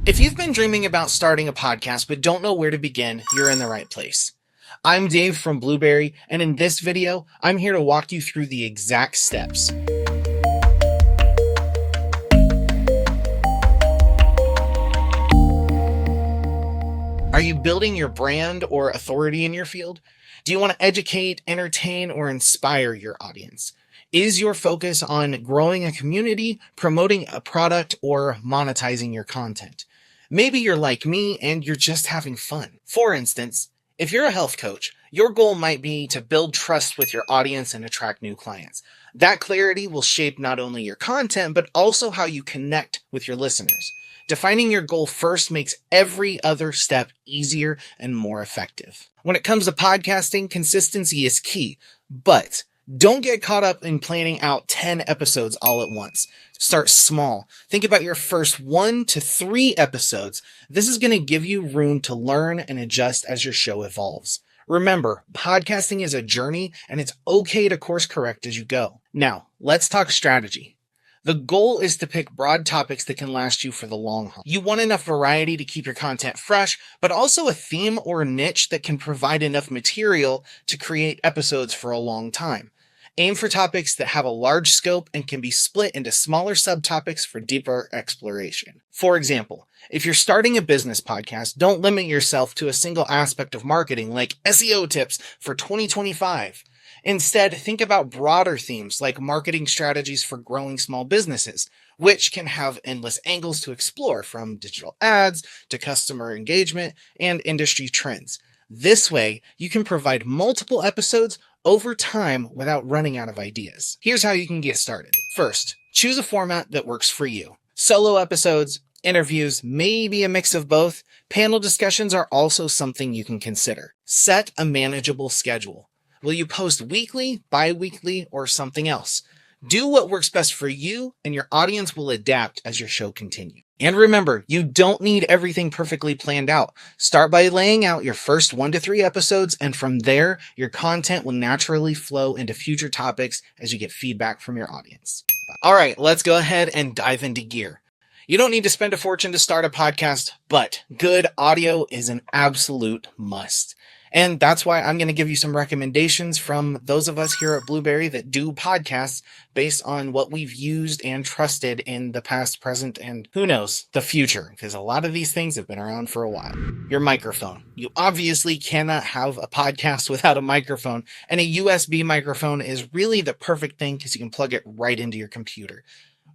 If you've been dreaming about starting a podcast but don't know where to begin, you're in the right place. I'm Dave from Blubrry, and in this video, I'm here to walk you through the exact steps. Are you building your brand or authority in your field? Do you want to educate, entertain, or inspire your audience? Is your focus on growing a community, promoting a product, or monetizing your content? Maybe you're like me and you're just having fun. For instance, if you're a health coach, your goal might be to build trust with your audience and attract new clients. That clarity will shape not only your content, but also how you connect with your listeners. Defining your goal first makes every other step easier and more effective. When it comes to podcasting, consistency is key, but don't get caught up in planning out 10 episodes all at once. Start small. Think about your first 1 to 3 episodes. This is going to give you room to learn and adjust as your show evolves. Remember, podcasting is a journey and it's okay to course correct as you go. Now, let's talk strategy. The goal is to pick broad topics that can last you for the long haul. You want enough variety to keep your content fresh, but also a theme or a niche that can provide enough material to create episodes for a long time. Aim for topics that have a large scope and can be split into smaller subtopics for deeper exploration. For example, if you're starting a business podcast, don't limit yourself to a single aspect of marketing like SEO tips for 2025. Instead, think about broader themes like marketing strategies for growing small businesses, which can have endless angles to explore, from digital ads to customer engagement and industry trends. This way, you can provide multiple episodes over time without running out of ideas. Here's how you can get started. First, choose a format that works for you. Solo episodes, interviews, maybe a mix of both. Panel discussions are also something you can consider. Set a manageable schedule. Will you post weekly, bi-weekly, or something else? Do what works best for you, and your audience will adapt as your show continues. And remember, you don't need everything perfectly planned out. Start by laying out your first 1 to 3 episodes, and from there, your content will naturally flow into future topics as you get feedback from your audience. All right, let's go ahead and dive into gear. You don't need to spend a fortune to start a podcast, but good audio is an absolute must. And that's why I'm going to give you some recommendations from those of us here at Blubrry that do podcasts based on what we've used and trusted in the past, present, and who knows, the future, because a lot of these things have been around for a while. Your microphone. You obviously cannot have a podcast without a microphone, and a USB microphone is really the perfect thing because you can plug it right into your computer.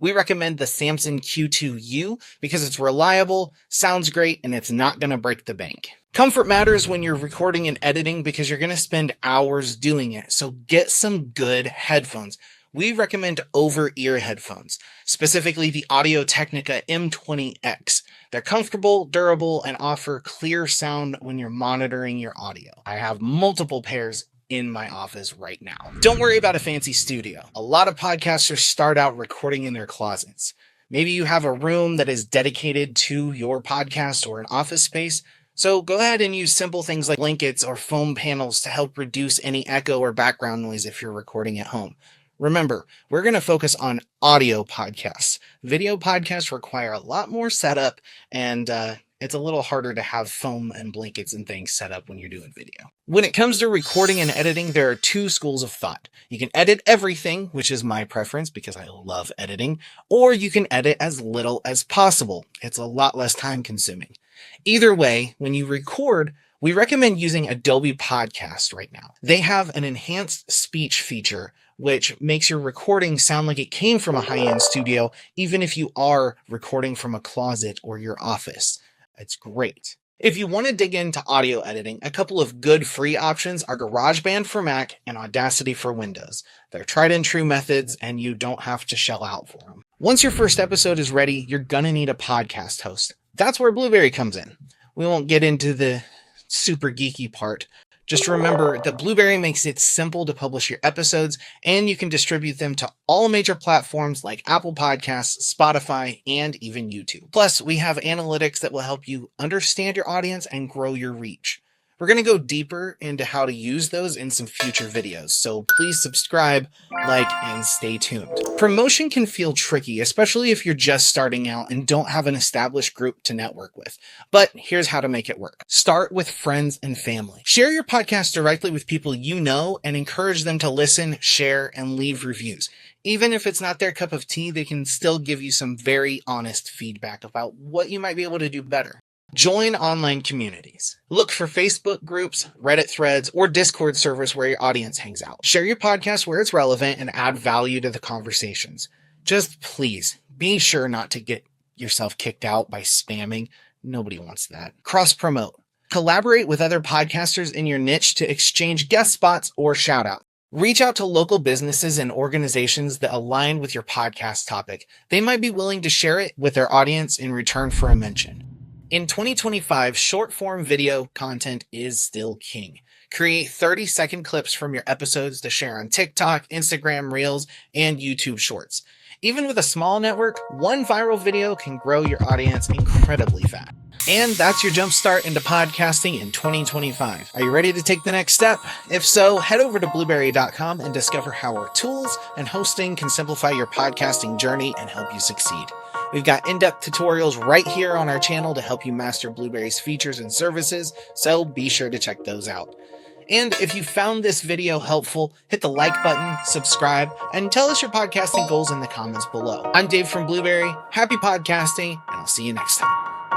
We recommend the Samson Q2U because it's reliable, sounds great, and it's not going to break the bank. Comfort matters when you're recording and editing because you're going to spend hours doing it, so get some good headphones. We recommend over-ear headphones, specifically the Audio-Technica M20-X. They're comfortable, durable, and offer clear sound when you're monitoring your audio. I have multiple pairs in my office right now. Don't worry about a fancy studio. A lot of podcasters start out recording in their closets. Maybe you have a room that is dedicated to your podcast or an office space. So go ahead and use simple things like blankets or foam panels to help reduce any echo or background noise if you're recording at home. Remember, we're going to focus on audio podcasts. Video podcasts require a lot more setup, and it's a little harder to have foam and blankets and things set up when you're doing video. When it comes to recording and editing, there are 2 schools of thought. You can edit everything, which is my preference because I love editing, or you can edit as little as possible. It's a lot less time consuming. Either way, when you record, we recommend using Adobe Podcast right now. They have an enhanced speech feature, which makes your recording sound like it came from a high-end studio, even if you are recording from a closet or your office. It's great. If you want to dig into audio editing, a couple of good free options are GarageBand for Mac and Audacity for Windows. They're tried and true methods, and you don't have to shell out for them. Once your first episode is ready, you're gonna need a podcast host. That's where Blubrry comes in. We won't get into the super geeky part. Just remember that Blubrry makes it simple to publish your episodes, and you can distribute them to all major platforms like Apple Podcasts, Spotify, and even YouTube. Plus, we have analytics that will help you understand your audience and grow your reach. We're going to go deeper into how to use those in some future videos, so please subscribe, like, and stay tuned. Promotion can feel tricky, especially if you're just starting out and don't have an established group to network with. But here's how to make it work. Start with friends and family. Share your podcast directly with people you know and encourage them to listen, share, and leave reviews. Even if it's not their cup of tea, they can still give you some very honest feedback about what you might be able to do better. Join online communities. Look for Facebook groups, Reddit threads, or Discord servers where your audience hangs out. Share your podcast where it's relevant and add value to the conversations. Just please be sure not to get yourself kicked out by spamming. Nobody wants that. Cross-promote. Collaborate with other podcasters in your niche to exchange guest spots or shout-outs. Reach out to local businesses and organizations that align with your podcast topic. They might be willing to share it with their audience in return for a mention. In 2025, short-form video content is still king. Create 30-second clips from your episodes to share on TikTok, Instagram Reels, and YouTube Shorts. Even with a small network, one viral video can grow your audience incredibly fast. And that's your jump start into podcasting in 2025. Are you ready to take the next step? If so, head over to blubrry.com and discover how our tools and hosting can simplify your podcasting journey and help you succeed. We've got in-depth tutorials right here on our channel to help you master Blubrry's features and services, so be sure to check those out. And if you found this video helpful, hit the like button, subscribe, and tell us your podcasting goals in the comments below. I'm Dave from Blubrry. Happy podcasting, and I'll see you next time.